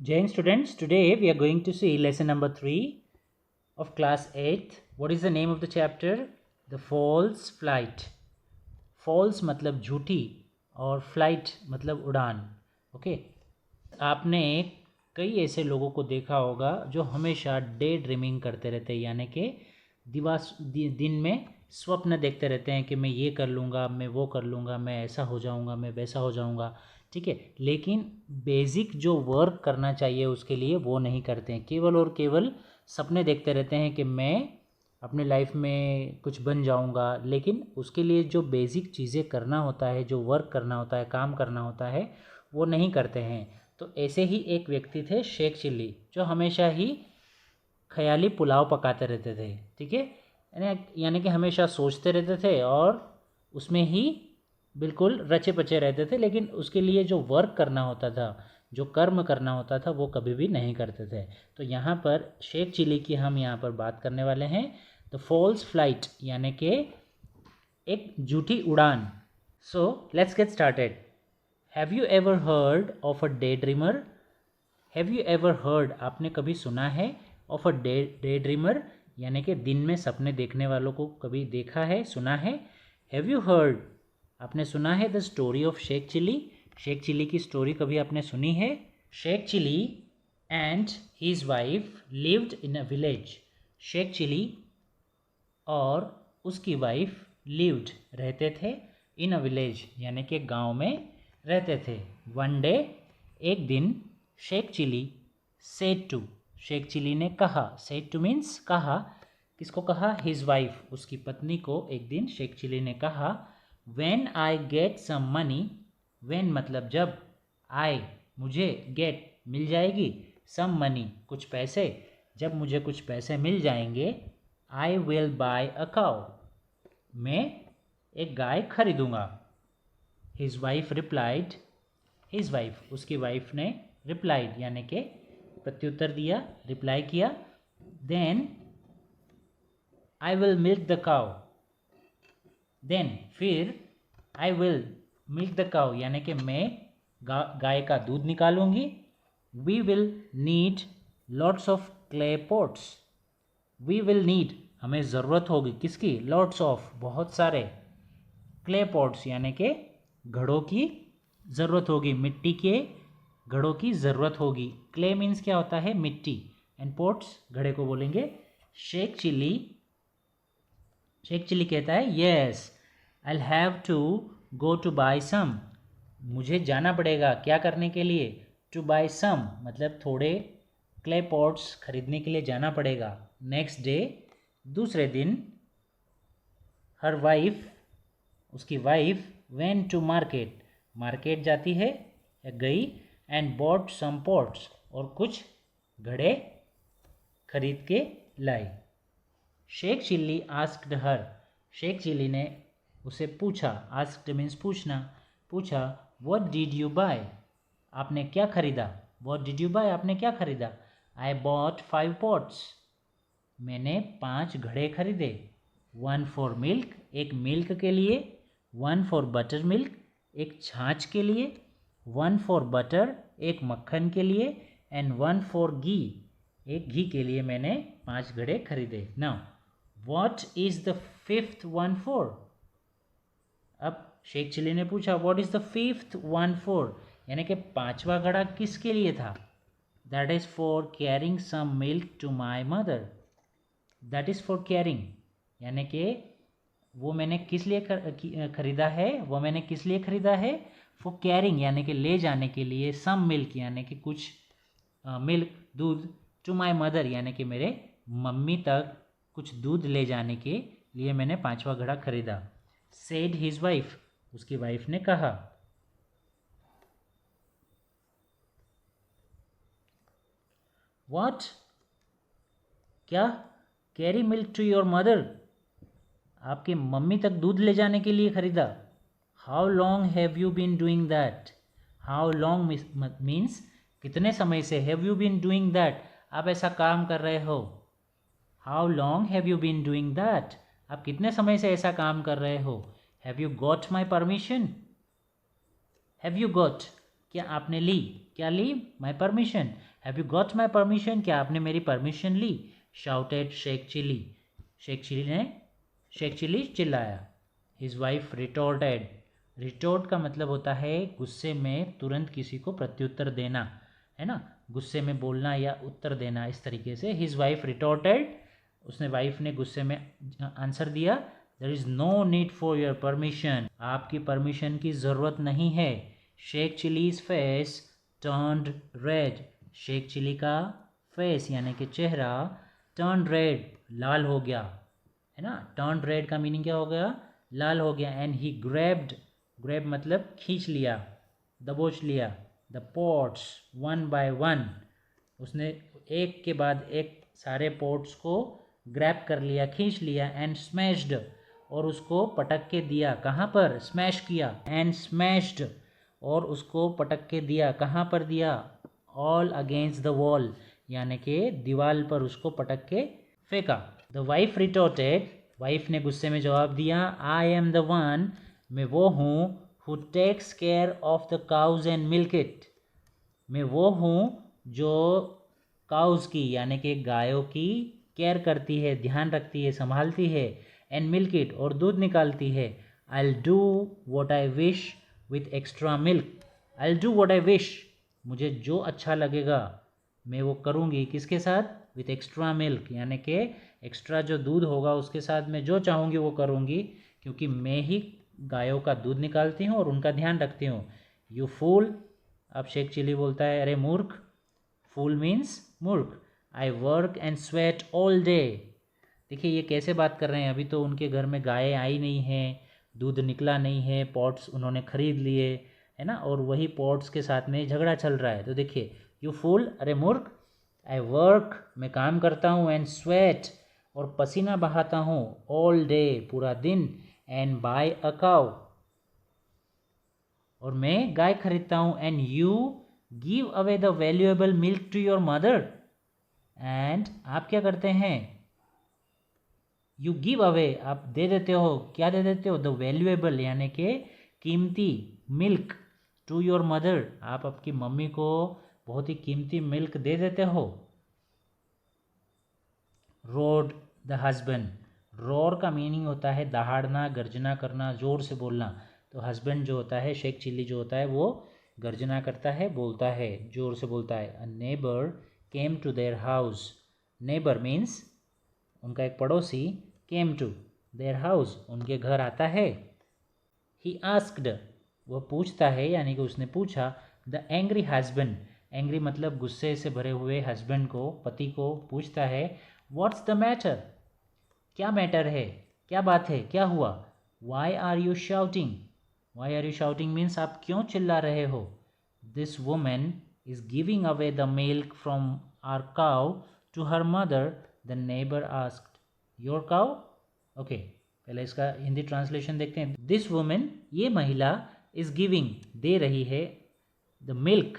Jain students, today we are going to see lesson number 3 of class 8. What is the name of the chapter? The false flight. False मतलब झूठी और flight मतलब उड़ान. Okay आपने कई ऐसे लोगों को देखा होगा जो हमेशा डे ड्रीमिंग करते रहते हैं, यानी कि दिन में स्वप्न देखते रहते हैं कि मैं ये कर लूँगा, मैं वो कर लूँगा, मैं ऐसा हो जाऊँगा, मैं वैसा हो जाऊँगा. ठीक है, लेकिन बेसिक जो वर्क करना चाहिए उसके लिए वो नहीं करते हैं. केवल और केवल सपने देखते रहते हैं कि मैं अपने लाइफ में कुछ बन जाऊंगा, लेकिन उसके लिए जो बेसिक चीज़ें करना होता है, जो वर्क करना होता है, काम करना होता है, वो नहीं करते हैं. तो ऐसे ही एक व्यक्ति थे शेख चिल्ली, जो हमेशा ही ख्याली पुलाव पकाते रहते थे. ठीक है, यानी कि हमेशा सोचते रहते थे और उसमें ही बिल्कुल रचे पचे रहते थे, लेकिन उसके लिए जो वर्क करना होता था, जो कर्म करना होता था, वो कभी भी नहीं करते थे. तो यहाँ पर शेख चिल्ली की हम यहाँ पर बात करने वाले हैं. द फॉल्स फ्लाइट यानी कि एक झूठी उड़ान. So let's get started. Have you ever heard of a day dreamer? Have you ever heard, आपने कभी सुना है, ऑफ अ डे ड्रीमर यानी कि दिन में सपने देखने वालों को कभी देखा है, सुना है? हैव यू हर्ड, आपने सुना है the story of Sheikh Chilli? Sheikh Chilli की स्टोरी कभी आपने सुनी है? Sheikh Chilli and his wife lived in a village. Sheikh Chilli और उसकी वाइफ लिव्ड रहते थे, इन अ विलेज यानी कि गांव में रहते थे. वन डे, एक दिन, शेख चिल्ली सेड टू, शेख चिल्ली ने कहा, सेड टू मीन्स कहा. किसको कहा? हिज वाइफ, उसकी पत्नी को. एक दिन शेख चिल्ली ने कहा, when I get some money, when मतलब जब, आई मुझे, गेट मिल जाएगी, सम मनी कुछ पैसे, जब मुझे कुछ पैसे मिल जाएंगे, I will buy a cow, मैं एक गाय खरीदूंगा. His wife replied, his wife उसकी वाइफ ने रिप्लाइड यानी कि प्रत्युत्तर दिया, रिप्लाई किया. Then I will milk the cow, then फिर, I will milk the cow यानी कि मैं गाय का दूध निकालूंगी. We will need lots of clay pots, we will need हमें ज़रूरत होगी, किसकी? लॉट्स ऑफ बहुत सारे, क्ले पॉट्स यानी कि घड़ों की ज़रूरत होगी, मिट्टी के घड़ों की ज़रूरत होगी. क्ले मीन्स क्या होता है? मिट्टी. एंड पॉट्स घड़े को बोलेंगे. शेख चिल्ली कहता है, yes I have to go to buy some, मुझे जाना पड़ेगा क्या करने के लिए? टू बाय सम मतलब थोड़े क्ले पॉट्स खरीदने के लिए जाना पड़ेगा. नेक्स्ट डे, दूसरे दिन, हर वाइफ उसकी wife went to market, market जाती है या गई, एंड बॉट सम पॉट्स और कुछ घड़े खरीद के लाई. शेख चिल्ली आस्क्ड हर, शेख चिल्ली ने उसे पूछा, आस्क्ड मीन्स पूछना, पूछा, व्हाट डिड यू बाय, आपने क्या खरीदा? व्हाट डिड यू बाय, आपने क्या खरीदा? आई बॉट 5 पॉट्स, मैंने 5 घड़े खरीदे. 1 फॉर मिल्क, एक मिल्क के लिए. 1 फॉर बटर मिल्क, एक छाछ के लिए. 1 फॉर बटर, एक मक्खन के लिए. एंड 1 फॉर घी, एक घी के लिए मैंने 5 घड़े खरीदे. Now what is the 5th one for? अब शेख चिल्ली ने पूछा, what is the 5th one for, यानी कि 5वां घड़ा किसके लिए था? That is for carrying some milk to my mother, that is for carrying यानी कि वो मैंने किस लिए खरीदा है, वो मैंने किस लिए खरीदा है? फॉर कैरिंग यानी कि ले जाने के लिए, सम मिल्क यानी कि कुछ मिल्क दूध, टू माई मदर यानी कि मेरे मम्मी तक कुछ दूध ले जाने के लिए मैंने 5वां घड़ा खरीदा. सेड हिज वाइफ, उसकी वाइफ ने कहा. व्हाट, क्या? Carry milk to your mother, आपकी मम्मी तक दूध ले जाने के लिए खरीदा. How long have you been doing that, how long means कितने समय से, have you been doing that, आप ऐसा काम कर रहे हो. How long have you been doing that, आप कितने समय से ऐसा काम कर रहे हो. Have you got my permission, have you got क्या आपने ली, क्या ली? My permission. Have you got my permission? क्या आपने मेरी परमिशन ली? शाउटेड शेख चिली। शेख चिली चिल्लाया। His wife retorted. रिटोर्ट का मतलब होता है गुस्से में तुरंत किसी को प्रत्युत्तर देना, है ना, गुस्से में बोलना या उत्तर देना, इस तरीके से। हिज वाइफ रिटोर्टेड, उसने वाइफ ने गुस्से में आंसर दिया, there is no need for your permission, आपकी परमिशन की ज़रूरत नहीं है। Sheikh Chilli's face turned red. Sheikh Chilli का फेस यानी कि चेहरा टर्न रेड, लाल हो गया, है ना। टर्न रेड का मीनिंग क्या हो गया? लाल हो गया। एंड ही ग्रैब्ड, ग्रैब मतलब खींच लिया, दबोच लिया, the pots one by one, उसने एक के बाद एक सारे पॉट्स को ग्रैब कर लिया, खींच लिया। एंड स्मैश्ड, और उसको पटक के दिया। कहाँ पर? स्मैश किया। एंड स्मैश्ड, और उसको पटक के दिया। कहाँ पर दिया? ऑल अगेंस्ट द वॉल, यानी कि दीवार पर उसको पटक के फेंका। द वाइफ रिटोर्टेड, वाइफ ने गुस्से में जवाब दिया, आई एम द वन, मैं वो हूँ, who takes care of the cows and milk it, मैं वो हूँ जो काउज की यानी कि गायों की केयर करती है, ध्यान रखती है, संभालती है, एंड मिल्क इट, और दूध निकालती है। I do what I wish with extra milk, I do what I wish, मुझे जो अच्छा लगेगा मैं वो करूँगी। किसके साथ? विथ एक्स्ट्रा मिल्क, यानी कि एक्स्ट्रा जो दूध होगा उसके साथ मैं जो चाहूँगी वो करूँगी, क्योंकि मैं ही गायों का दूध निकालती हूँ और उनका ध्यान रखती हूँ। यू फूल, अब शेख चिली बोलता है, अरे मूर्ख, फूल मीन्स मूर्ख। I work and sweat all day. देखिए ये कैसे बात कर रहे हैं, अभी तो उनके घर में गायें आई नहीं हैं, दूध निकला नहीं है, पॉट्स उन्होंने खरीद लिए, है ना, और वही पॉट्स के साथ में झगड़ा चल रहा है। तो देखिए, यू फूल, अरे मूर्ख, आई वर्क, मैं काम करता हूँ, एंड स्वेट, और पसीना बहाता हूँ, ऑल डे, पूरा दिन, एंड बाय अ काउ, और मैं गाय खरीदता हूँ, and you give away the valuable milk to your mother, and आप क्या करते हैं? यू गिव अवे, आप दे देते हो, क्या दे देते हो? द वैल्यूएबल यानी कि कीमती, मिल्क, टू योर मदर, आप आपकी मम्मी को बहुत ही कीमती मिल्क दे देते हो। रोड द हस्बैंड, रोर का मीनिंग होता है दहाड़ना, गर्जना करना, ज़ोर से बोलना। तो हस्बैंड जो होता है, शेख चिली जो होता है, वो गर्जना करता है, बोलता है, ज़ोर से बोलता है। A neighbour came to their house, neighbour means उनका एक पड़ोसी, केम टू देयर हाउस, उनके घर आता है। ही आस्क्ड, वह पूछता है, यानी कि उसने पूछा। द एंग्री हस्बैंड, एंग्री मतलब गुस्से से भरे हुए हस्बैंड को, पति को पूछता है, व्हाट्स द मैटर, क्या मैटर है, क्या बात है, क्या हुआ? Why are you shouting, why are you shouting means आप क्यों चिल्ला रहे हो? This women is giving away the milk from our cow to her mother, the neighbour asked, your cow? Okay, पहले इसका हिंदी ट्रांसलेशन देखते हैं। दिस वुमेन, ये महिला, इज गिविंग, दे रही है, द मिल्क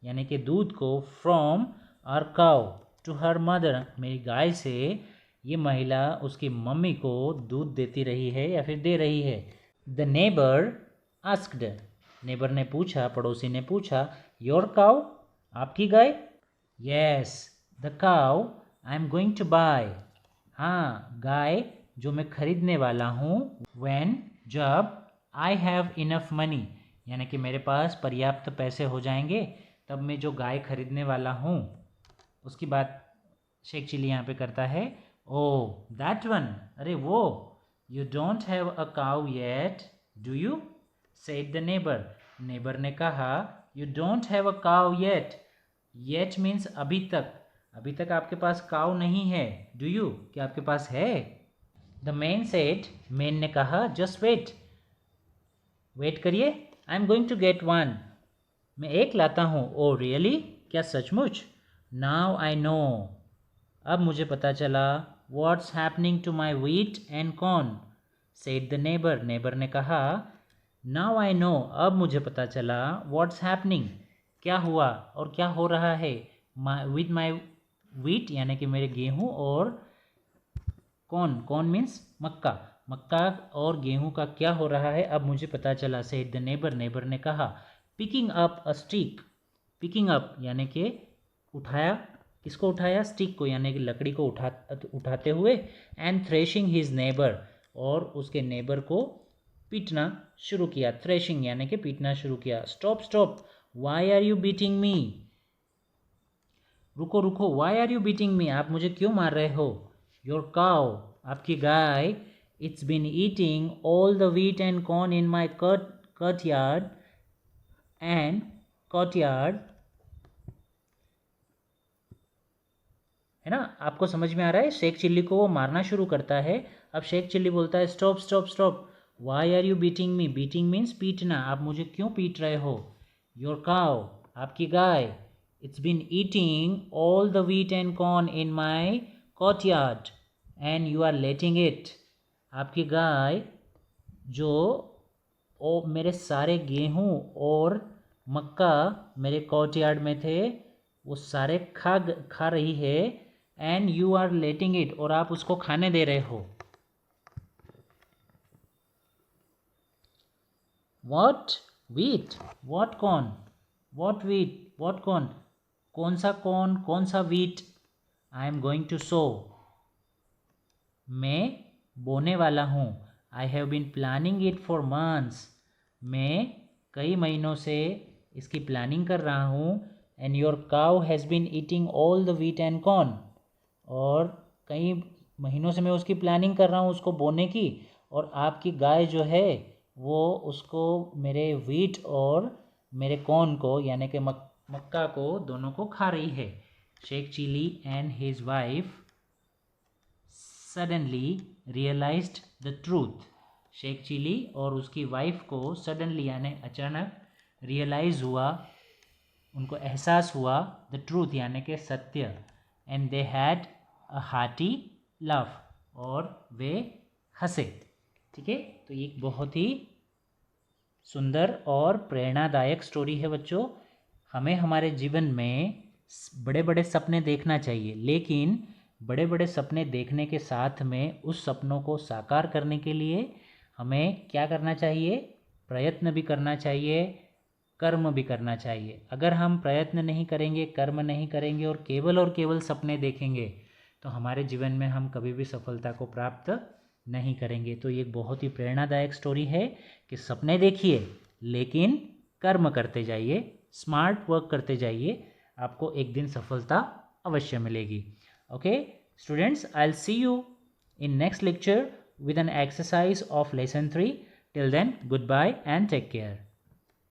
यानी कि दूध को, from our cow to her mother, मेरी गाय से ये महिला उसकी मम्मी को दूध देती रही है या फिर दे रही है। द नेबर आस्क्ड, नेबर ने पूछा, पड़ोसी ने पूछा, योर काउ, आपकी गाय? Yes, the cow I am going to buy, हाँ, गाय जो मैं खरीदने वाला हूँ। व्हेन, जब, आई हैव इनफ मनी, यानी कि मेरे पास पर्याप्त पैसे हो जाएंगे तब मैं जो गाय खरीदने वाला हूँ। उसकी बात शेख चिली यहाँ पे करता है। ओ दैट वन, अरे वो, you don't have a cow yet do you, said the neighbour, neighbour ने कहा, you don't have a cow yet, yet means अभी तक, अभी तक आपके पास काउ नहीं है। डू यू, क्या आपके पास है? द मैन सेड, मैन ने कहा, जस्ट वेट, वेट करिए, I am going to get one, मैं एक लाता हूँ। ओ रियली, क्या सचमुच? नाउ आई नो, अब मुझे पता चला। What's happening to my wheat and corn, said the neighbour, neighbour ने कहा। नाउ आई नो, अब मुझे पता चला। व्हाट्स हैपनिंग, क्या हुआ और क्या हो रहा है, विद माई व्हीट यानी कि मेरे गेहूँ, और कॉर्न, कॉर्न मीन्स मक्का, मक्का और गेहूं का क्या हो रहा है, अब मुझे पता चला। सेड द नेबर, नेबर ने कहा। Picking up a stick, picking up यानी कि उठाया, किसको उठाया, स्टिक को यानी कि लकड़ी को उठाते हुए, एंड थ्रेशिंग हिज नेबर, और उसके नेबर को पीटना शुरू किया। थ्रेशिंग यानी कि पीटना शुरू किया। Stop stop, why are you beating me, रुको रुको, why are you beating me, आप मुझे क्यों मार रहे हो। योर काउ, आपकी गाय, it's been eating all the wheat and corn in my courtyard and courtyard, है ना। आपको समझ में आ रहा है, शेख चिल्ली को वो मारना शुरू करता है। अब शेख चिल्ली बोलता है stop stop stop, why are you beating me, beating means पीटना, आप मुझे क्यों पीट रहे हो। योर काउ, आपकी गाय, it's been eating all the wheat and corn in my courtyard and you are letting it, आपकी गाय जो मेरे सारे गेहूँ और मक्का मेरे कॉटयार्ड में थे वो सारे खा रही है, and you are letting it, और आप उसको खाने दे रहे हो। What wheat, what corn, what wheat, what corn, कौन सा कॉर्न, कौन सा wheat, I am going to sow, मैं बोने वाला हूँ। I have been planning it for months, मैं कई महीनों से इसकी प्लानिंग कर रहा हूँ। And your cow has been eating all the wheat and corn, और कई महीनों से मैं उसकी प्लानिंग कर रहा हूँ उसको बोने की, और आपकी गाय जो है वो उसको, मेरे व्हीट और मेरे कॉर्न को यानी कि मक्का को, दोनों को खा रही है। Sheikh Chilli and his wife suddenly realised the truth, Sheikh Chilli और उसकी वाइफ को सडनली यानी अचानक रियलाइज़ हुआ, उनको एहसास हुआ, द ट्रूथ यानी कि सत्य, and they had a hearty laugh, और वे हंसे। ठीक है, तो ये एक बहुत ही सुंदर और प्रेरणादायक स्टोरी है बच्चों। हमें हमारे जीवन में बड़े बड़े सपने देखना चाहिए, लेकिन बड़े बड़े सपने देखने के साथ में उस सपनों को साकार करने के लिए हमें क्या करना चाहिए, प्रयत्न भी करना चाहिए, कर्म भी करना चाहिए। अगर हम प्रयत्न नहीं करेंगे, कर्म नहीं करेंगे और केवल सपने देखेंगे तो हमारे जीवन में हम कभी भी सफलता को प्राप्त नहीं करेंगे। तो ये बहुत ही प्रेरणादायक स्टोरी है कि सपने देखिए लेकिन कर्म करते जाइए, स्मार्ट वर्क करते जाइए, आपको एक दिन सफलता अवश्य मिलेगी। Okay students, I will see you in next lecture with an exercise of lesson 3. Till then, goodbye and take care.